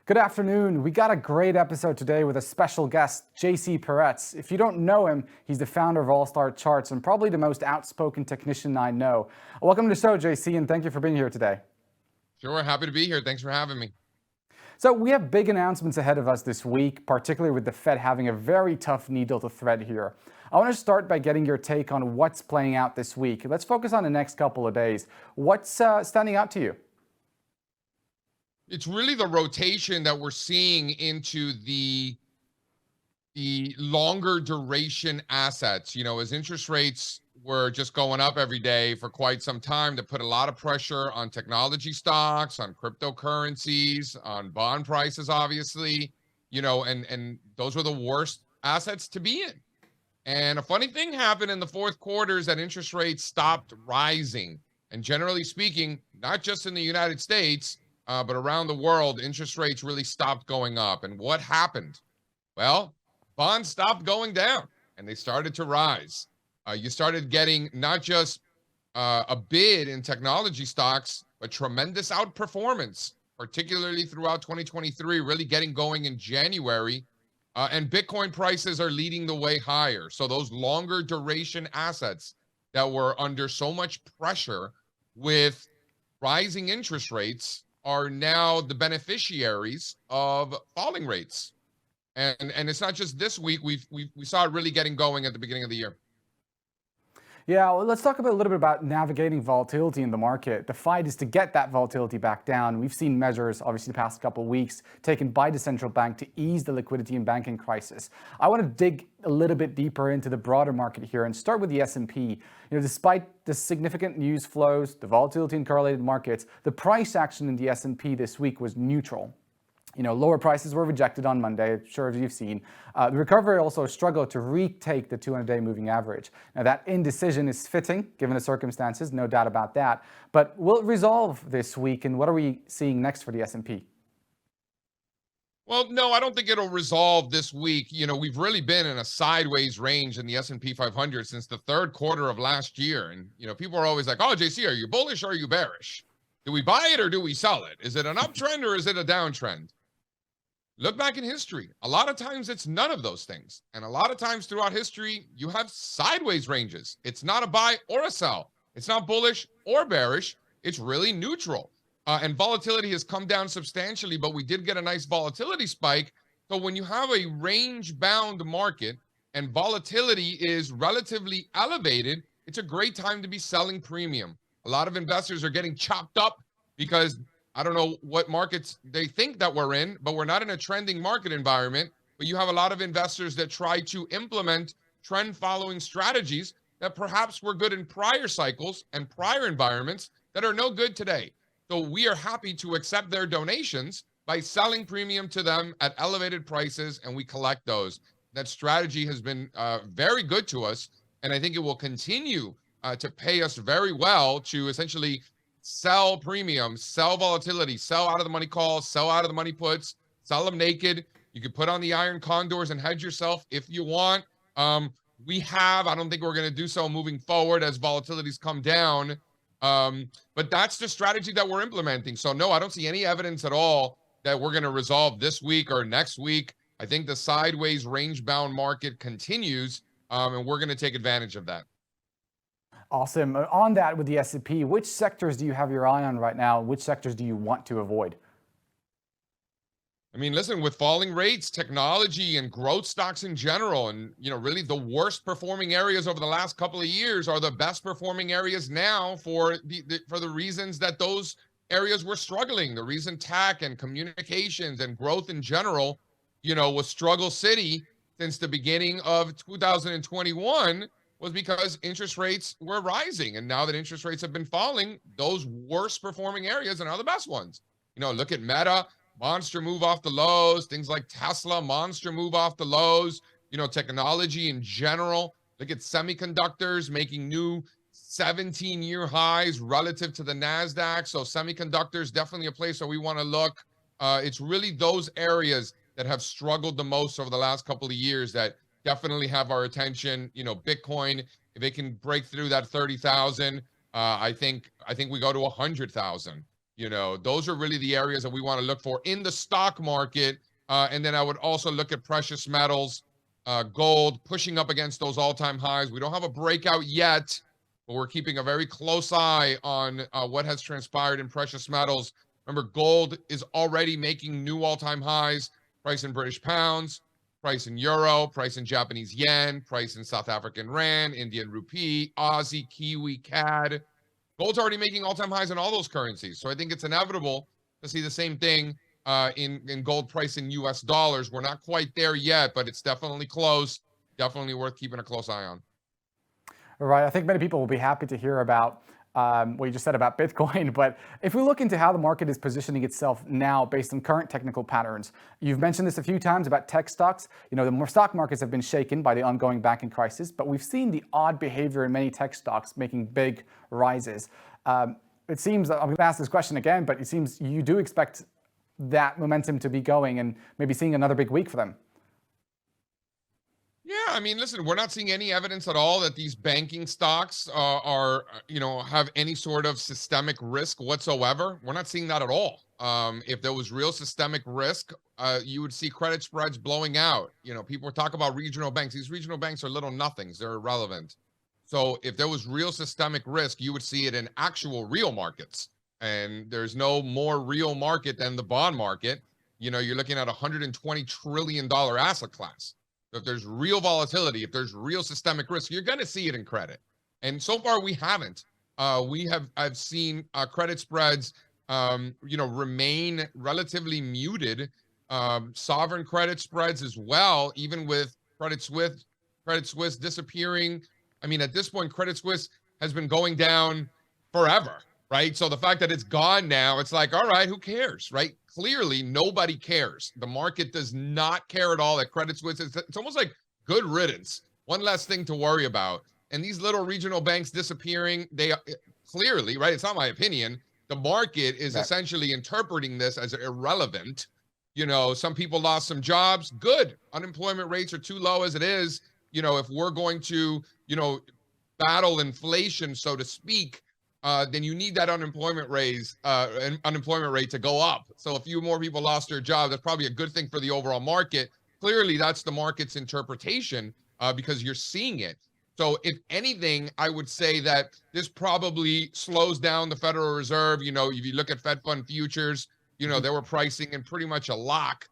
Good afternoon. We got a great episode today with a special guest, JC Peretz. If you don't know him, he's the founder of All Star Charts and probably the most outspoken technician I know. Welcome to the show, JC, and thank you for being here today. Sure, happy to be here. Thanks for having me. So we have big announcements ahead of us this week, particularly with the Fed having a very tough needle to thread here. I want to start by getting your take on what's playing out this week. Let's focus on the next couple of days. What's standing out to you? It's really the rotation that we're seeing into the longer duration assets. As interest rates were just going up every day for quite some time, to put a lot of pressure on technology stocks, on cryptocurrencies, on bond prices, obviously. And those were the worst assets to be in. And a funny thing happened in the fourth quarter is that interest rates stopped rising. And generally speaking, not just in the United States, but around the world, interest rates really stopped going up. And what happened? Well, bonds stopped going down and they started to rise. You started getting not just a bid in technology stocks, but tremendous outperformance, particularly throughout 2023, really getting going in January. And Bitcoin prices are leading the way higher. So those longer duration assets that were under so much pressure with rising interest rates are now the beneficiaries of falling rates. And it's not just this week. We saw it really getting going at the beginning of the year. Yeah, well, let's talk a little bit about navigating volatility in the market. The fight is to get that volatility back down. We've seen measures, obviously, the past couple of weeks taken by the central bank to ease the liquidity and banking crisis. I want to dig a little bit deeper into the broader market here and start with the S&P. Despite the significant news flows, the volatility in correlated markets, the price action in the S&P this week was neutral. Lower prices were rejected on Monday, sure as you've seen. The recovery also struggled to retake the 200-day moving average. Now, that indecision is fitting, given the circumstances, no doubt about that. But will it resolve this week, and what are we seeing next for the S&P? Well, no, I don't think it'll resolve this week. We've really been in a sideways range in the S&P 500 since the third quarter of last year. And, people are always like, oh, JC, are you bullish or are you bearish? Do we buy it or do we sell it? Is it an uptrend or is it a downtrend? Look back in history. A lot of times it's none of those things. And a lot of times throughout history, you have sideways ranges. It's not a buy or a sell. It's not bullish or bearish. It's really neutral. And volatility has come down substantially, but we did get a nice volatility spike. So when you have a range-bound market and volatility is relatively elevated, it's a great time to be selling premium. A lot of investors are getting chopped up because I don't know what markets they think that we're in, but we're not in a trending market environment. But you have a lot of investors that try to implement trend following strategies that perhaps were good in prior cycles and prior environments that are no good today. So we are happy to accept their donations by selling premium to them at elevated prices, and we collect those. That strategy has been very good to us, and I think it will continue to pay us very well to essentially sell premium, sell volatility, sell out of the money calls, sell out of the money puts, sell them naked. You can put on the iron condors and hedge yourself if you want. I don't think we're going to do so moving forward as volatilities come down. But that's the strategy that we're implementing. So no, I don't see any evidence at all that we're going to resolve this week or next week. I think the sideways range-bound market continues, and we're going to take advantage of that. Awesome. On that with the S&P, which sectors do you have your eye on right now? Which sectors do you want to avoid? I mean, listen, with falling rates, technology and growth stocks in general, and really the worst performing areas over the last couple of years are the best performing areas now for the reasons that those areas were struggling. The reason tech and communications and growth in general, was struggle city since the beginning of 2021 was because interest rates were rising. And now that interest rates have been falling, those worst performing areas are now the best ones. Look at Meta. Monster move off the lows, things like Tesla, monster move off the lows, technology in general. Look at semiconductors making new 17-year highs relative to the NASDAQ. So semiconductors, definitely a place where we want to look. It's really those areas that have struggled the most over the last couple of years that definitely have our attention. Bitcoin, if it can break through that 30,000, I think we go to 100,000. You know, those are really the areas that we want to look for in the stock market. And then I would also look at precious metals, gold pushing up against those all-time highs. We don't have a breakout yet, but we're keeping a very close eye on what has transpired in precious metals. Remember, gold is already making new all-time highs, price in British pounds, price in euro, price in Japanese yen, price in South African rand, Indian rupee, Aussie, Kiwi, CAD. Gold's already making all-time highs in all those currencies. So I think it's inevitable to see the same thing in gold price in US dollars. We're not quite there yet, but it's definitely close. Definitely worth keeping a close eye on. Right. I think many people will be happy to hear about what you just said about Bitcoin. But if we look into how the market is positioning itself now based on current technical patterns, you've mentioned this a few times about tech stocks. You know, the more stock markets have been shaken by the ongoing banking crisis, but we've seen the odd behavior in many tech stocks making big rises. It seems, I'm going to ask this question again, but it seems you do expect that momentum to be going and maybe seeing another big week for them. Yeah, I mean, listen, we're not seeing any evidence at all that these banking stocks have any sort of systemic risk whatsoever. We're not seeing that at all. If there was real systemic risk, you would see credit spreads blowing out. You know, people talk about regional banks. These regional banks are little nothings. They're irrelevant. So if there was real systemic risk, you would see it in actual real markets. And there's no more real market than the bond market. You know, you're looking at $120 trillion asset class. So if there's real volatility, if there's real systemic risk, you're going to see it in credit. And so far, we haven't. I've seen credit spreads, remain relatively muted. Sovereign credit spreads as well, even with Credit Suisse disappearing. I mean, at this point, Credit Suisse has been going down forever, right? So the fact that it's gone now, it's like, all right, who cares, right? Clearly, nobody cares. The market does not care at all at Credit Suisse. It's almost like good riddance. One less thing to worry about. And these little regional banks disappearing, they clearly, right? It's not my opinion. The market is essentially interpreting this as irrelevant. You know, some people lost some jobs. Good. Unemployment rates are too low as it is. You know, if we're going to, battle inflation, so to speak, then you need that unemployment rate to go up. So a few more people lost their job. That's probably a good thing for the overall market. Clearly, that's the market's interpretation because you're seeing it. So if anything, I would say that this probably slows down the Federal Reserve. You know, if you look at Fed Fund futures, they were pricing in pretty much a lock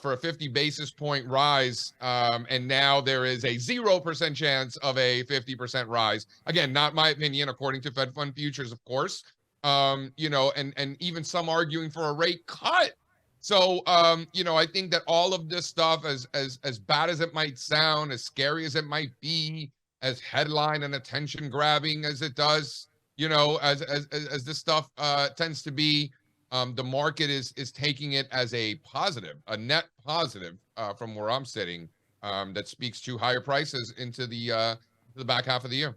for a 50 basis point rise. And now there is a 0% chance of a 50% rise. Again, not my opinion, according to Fed Fund futures, of course. And even some arguing for a rate cut. So, I think that all of this stuff, as bad as it might sound, as scary as it might be, as headline and attention grabbing as it does, as this stuff tends to be, the market is taking it as a positive, a net positive from where I'm sitting, that speaks to higher prices into the back half of the year.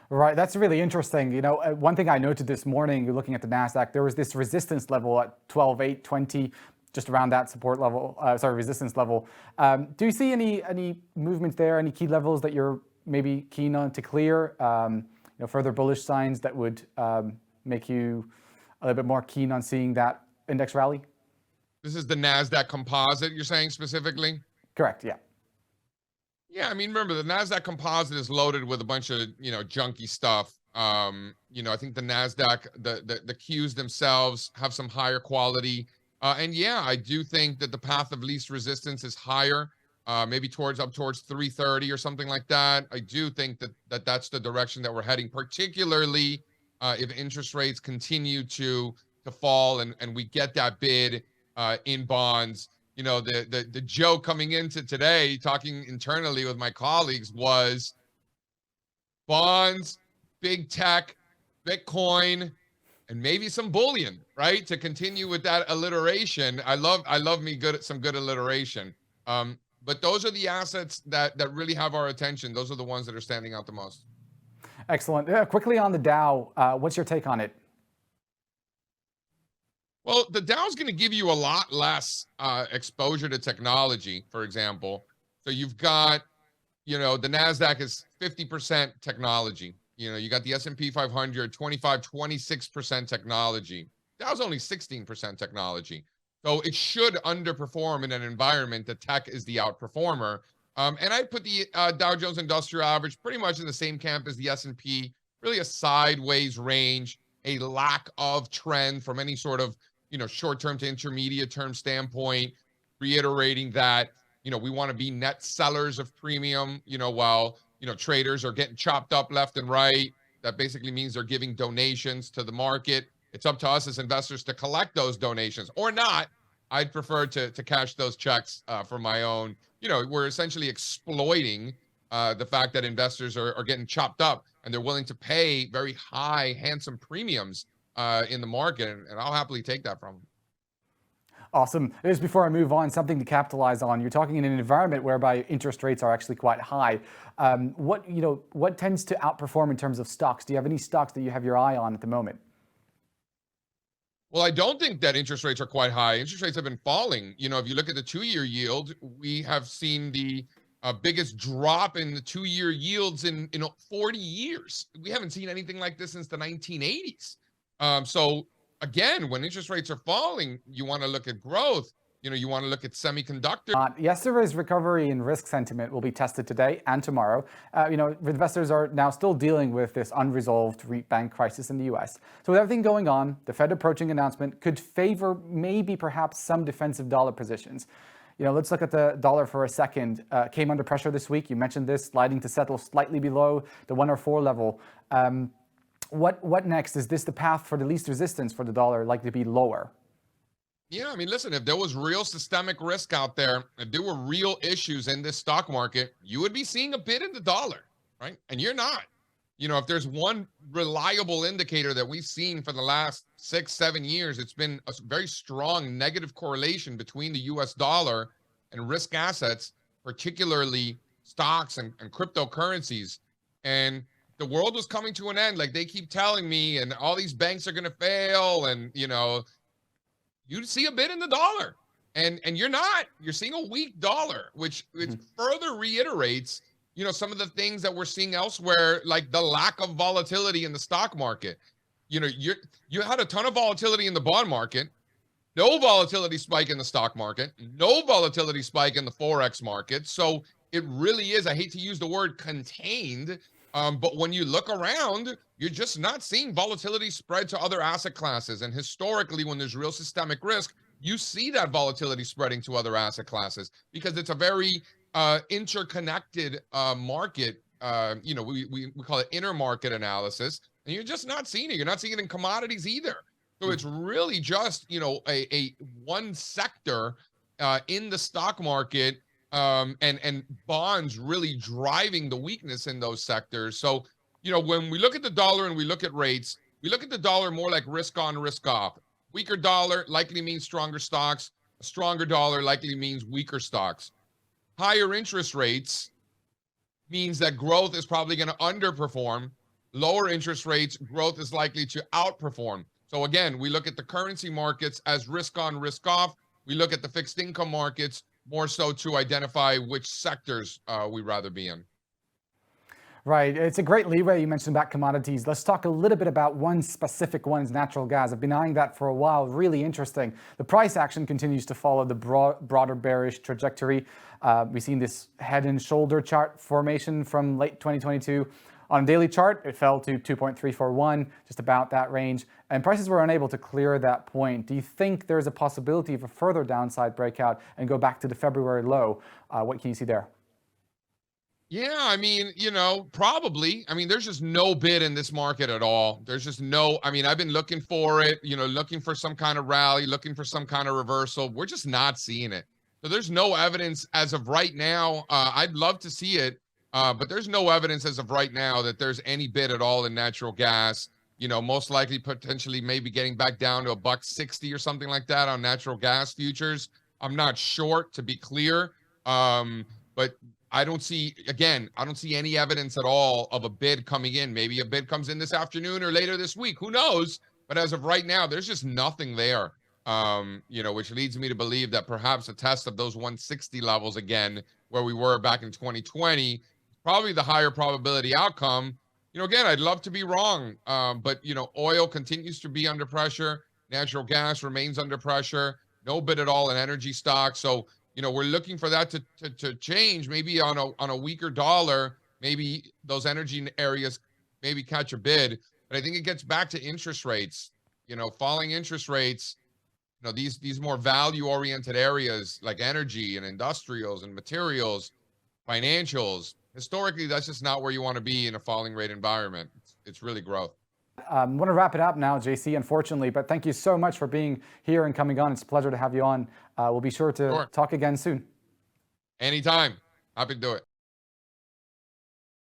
Right, that's really interesting. One thing I noted this morning, looking at the Nasdaq, there was this resistance level at 12,820, just around that support level. Resistance level. Do you see any movements there? Any key levels that you're maybe keen on to clear? Further bullish signs that would make you a little bit more keen on seeing that index rally? This is the Nasdaq Composite, you're saying specifically? Correct. Yeah. Yeah, I mean, remember the Nasdaq Composite is loaded with a bunch of junky stuff. I think the Nasdaq, the Qs themselves have some higher quality. And yeah, I do think that the path of least resistance is higher, maybe up towards 330 or something like that. I do think that that's the direction that we're heading, particularly if interest rates continue to fall and we get that bid in bonds. The joke coming into today, talking internally with my colleagues, was bonds, big tech, Bitcoin, and maybe some bullion, right? To continue with that alliteration. I love some good alliteration. But those are the assets that really have our attention. Those are the ones that are standing out the most. Excellent. Quickly on the Dow, what's your take on it? Well, the Dow is going to give you a lot less exposure to technology, for example. So you've got, the NASDAQ is 50% technology. You got the S&P 500, 25, 26% technology. That was only 16% technology. So it should underperform in an environment that tech is the outperformer. And I'd put the Dow Jones Industrial Average pretty much in the same camp as the S&P, really a sideways range, a lack of trend from any sort of, short-term to intermediate-term standpoint, reiterating that, we want to be net sellers of premium, while, traders are getting chopped up left and right. That basically means they're giving donations to the market. It's up to us as investors to collect those donations or not. I'd prefer to cash those checks for my own. We're essentially exploiting the fact that investors are getting chopped up and they're willing to pay very high, handsome premiums in the market. And I'll happily take that from them. Awesome. Just before I move on, something to capitalize on. You're talking in an environment whereby interest rates are actually quite high. What tends to outperform in terms of stocks? Do you have any stocks that you have your eye on at the moment? Well, I don't think that interest rates are quite high. Interest rates have been falling. If you look at the 2-year yield, we have seen the biggest drop in the 2-year yields in 40 years. We haven't seen anything like this since the 1980s. So again, when interest rates are falling, you want to look at growth. You want to look at semiconductor. Yesterday's recovery in risk sentiment will be tested today and tomorrow. Investors are now still dealing with this unresolved bank crisis in the U.S. So with everything going on, the Fed approaching announcement could favor perhaps some defensive dollar positions. Let's look at the dollar for a second. Came under pressure this week. You mentioned this, sliding to settle slightly below the 104 level. What next? Is this the path for the least resistance for the dollar, likely to be lower? Yeah, listen, if there was real systemic risk out there, if there were real issues in this stock market, you would be seeing a bid in the dollar, right? And you're not. If there's one reliable indicator that we've seen for the last 6-7 years, it's been a very strong negative correlation between the US dollar and risk assets, particularly stocks and cryptocurrencies. And the world was coming to an end, like they keep telling me, and all these banks are going to fail, and you see a bid in the dollar, and you're not. You're seeing a weak dollar, which further reiterates, some of the things that we're seeing elsewhere, like the lack of volatility in the stock market. You had a ton of volatility in the bond market, no volatility spike in the stock market, no volatility spike in the Forex market. So it really is, I hate to use the word contained, but when you look around, you're just not seeing volatility spread to other asset classes. And historically, when there's real systemic risk, you see that volatility spreading to other asset classes because it's a very interconnected market. We call it intermarket analysis, and you're just not seeing it. You're not seeing it in commodities either. So it's really just, a one sector in the stock market and bonds really driving the weakness in those sectors. So, when we look at the dollar and we look at rates, we look at the dollar more like risk on, risk off. Weaker dollar likely means stronger stocks. A stronger dollar likely means weaker stocks. Higher interest rates means that growth is probably going to underperform. Lower interest rates, growth is likely to outperform. So again, we look at the currency markets as risk on, risk off. We look at the fixed income markets more so to identify which sectors we'd rather be in. Right. It's a great leeway you mentioned about commodities. Let's talk a little bit about one specific one, is natural gas. I've been eyeing that for a while. Really interesting. The price action continues to follow the broader bearish trajectory. We've seen this head and shoulder chart formation from late 2022. On a daily chart, it fell to 2.341, just about that range, and prices were unable to clear that point. Do you think there's a possibility of a further downside breakout and go back to the February low? What can you see there? Yeah, probably. There's just no bid in this market at all. There's just no, I've been looking for it, looking for some kind of rally, looking for some kind of reversal. We're just not seeing it. So there's no evidence as of right now. I'd love to see it, but there's no evidence as of right now that there's any bid at all in natural gas. Most likely potentially maybe getting back down to $1.60 or something like that on natural gas futures. I'm not short, to be clear, but I don't see any evidence at all of a bid coming in. Maybe a bid comes in this afternoon or later this week. Who knows? But as of right now, there's just nothing there, which leads me to believe that perhaps a test of those 160 levels again, where we were back in 2020, probably the higher probability outcome. again, I'd love to be wrong, but oil continues to be under pressure. Natural gas remains under pressure. No bid at all in energy stocks. So we're looking for that to change. Maybe on a weaker dollar, maybe those energy areas maybe catch a bid. But I think it gets back to interest rates. Falling interest rates. These more value-oriented areas like energy and industrials and materials, financials. Historically, that's just not where you want to be in a falling rate environment. It's really growth. I want to wrap it up now, JC, unfortunately, but thank you so much for being here and coming on. It's a pleasure to have you on. We'll be sure to talk again soon. Anytime. Happy to do it.